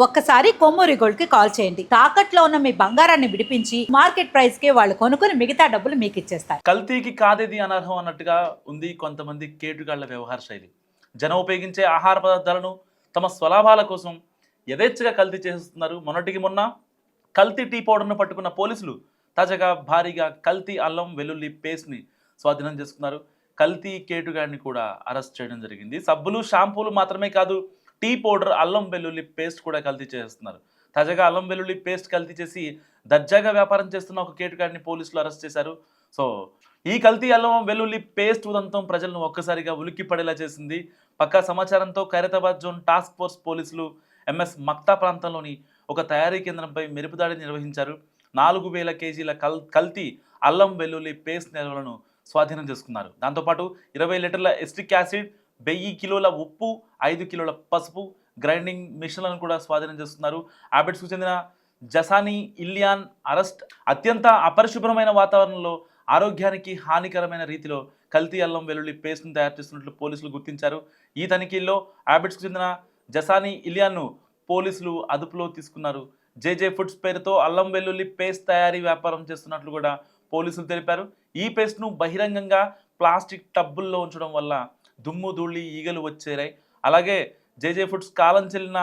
ఒక్కసారి కొమ్మూరి గోల్డ్ కి కాల్ చేయండి. తాకట్లో ఉన్న మీ బంగారాన్ని విడిపించి మార్కెట్ ప్రైస్ కి వాళ్ళు కొనుక్కుని మిగతా డబ్బులు మీకు ఇచ్చేస్తారు. కల్తీకి కాదేది అనర్హం అన్నట్టుగా ఉంది కొంతమంది కేటుగాళ్ల వ్యవహార శైలి. జనం ఉపయోగించే ఆహార పదార్థాలను తమ స్వలాభాల కోసం యథేచ్ఛగా కల్తీ చేస్తున్నారు. మొన్నటికి మొన్న కల్తీ టీ పౌడర్ను పట్టుకున్న పోలీసులు తాజాగా భారీగా కల్తీ అల్లం వెల్లుల్లి పేస్ట్ని స్వాధీనం చేసుకున్నారు. కల్తీ కేటుగాడిని కూడా అరెస్ట్ చేయడం జరిగింది. సబ్బులు షాంపూలు మాత్రమే కాదు, టీ పౌడర్ అల్లం వెల్లుల్లి పేస్ట్ కూడా కల్తీ చేస్తున్నారు. తాజాగా అల్లం వెల్లుల్లి పేస్ట్ కల్తీ చేసి దర్జాగా వ్యాపారం చేస్తున్న ఒక కేటుగాడిని పోలీసులు అరెస్ట్ చేశారు. సో ఈ కల్తీ అల్లం వెల్లుల్లి పేస్ట్ ఉదంతం ప్రజలను ఒక్కసారిగా ఉలిక్కి పడేలా చేసింది. పక్కా సమాచారంతో ఖైరతాబాద్ జోన్ టాస్క్ ఫోర్స్ పోలీసులు ఎంఎస్ మక్తా ప్రాంతంలోని ఒక తయారీ కేంద్రంపై మెరుపుదాడి నిర్వహించారు. 4000 కేజీల కల్తీ అల్లం వెల్లుల్లి పేస్ట్ నిల్వలను స్వాధీనం చేసుకున్నారు. దాంతోపాటు 20 లీటర్ల ఎస్టిక్ యాసిడ్, 1000 కిలోల ఉప్పు, 5 కిలోల పసుపు, గ్రైండింగ్ మిషన్లను కూడా స్వాధీనం చేస్తున్నారు. హ్యాబిట్స్కు చెందిన జసానీ ఇలియాన్ అరెస్ట్. అత్యంత అపరిశుభ్రమైన వాతావరణంలో ఆరోగ్యానికి హానికరమైన రీతిలో కల్తీ అల్లం వెల్లుల్లి పేస్ట్ను తయారు చేస్తున్నట్లు పోలీసులు గుర్తించారు. ఈ తనిఖీల్లో హ్యాబిట్స్కు చెందిన జసానీ ఇలియాన్ను పోలీసులు అదుపులో తీసుకున్నారు. జేజే ఫుడ్స్ పేరుతో అల్లం వెల్లుల్లి పేస్ట్ తయారీ వ్యాపారం చేస్తున్నట్లు కూడా పోలీసులు తెలిపారు. ఈ పేస్ట్ను బహిరంగంగా ప్లాస్టిక్ టబ్బుల్లో ఉంచడం వల్ల దుమ్ము ధూళి ఈగలు వచ్చేరాయి. అలాగే జేజే ఫుడ్స్ కాలం చెల్లిన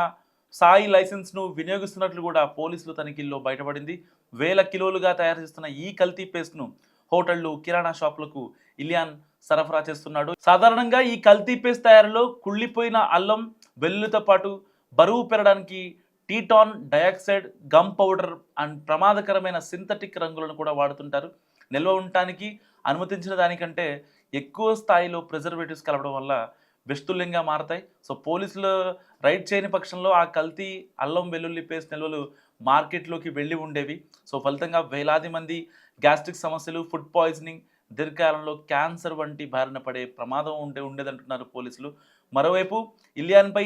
సాయి లైసెన్స్ను వినియోగిస్తున్నట్లు కూడా పోలీసులు తనిఖీల్లో బయటపడింది. 1000 కిలోలుగా తయారు చేస్తున్న ఈ కల్తీ పేస్ట్ను హోటళ్లు, కిరాణా షాపులకు ఇలియాన్ సరఫరా చేస్తున్నాడు. సాధారణంగా ఈ కల్తీ పేస్ట్ తయారీలో కుళ్ళిపోయిన అల్లం వెల్లుల్లితో పాటు బరువు పెరగడానికి టీటాన్ డయాక్సైడ్, గమ్ పౌడర్ అండ్ ప్రమాదకరమైన సింథటిక్ రంగులను కూడా వాడుతుంటారు. నిల్వ ఉండటానికి అనుమతించిన దానికంటే ఎక్కువ స్థాయిలో ప్రిజర్వేటివ్స్ కలపడం వల్ల విషతుల్యంగా మారతాయి. సో పోలీసులు రైడ్ చేయని పక్షంలో ఆ కల్తీ అల్లం వెల్లుల్లి పేస్ట్ నిల్వలు మార్కెట్లోకి వెళ్ళి ఉండేవి. సో ఫలితంగా వేలాది మంది గ్యాస్ట్రిక్ సమస్యలు, ఫుడ్ పాయిజనింగ్, దీర్ఘకాలంలో క్యాన్సర్ వంటి బారిన పడే ప్రమాదం ఉండేదంటున్నారు పోలీసులు. మరోవైపు ఇలియాన్పై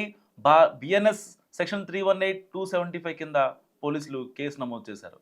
బిఎన్ఎస్ సెక్షన్ 318, 275 కింద పోలీసులు కేసు నమోదు చేశారు.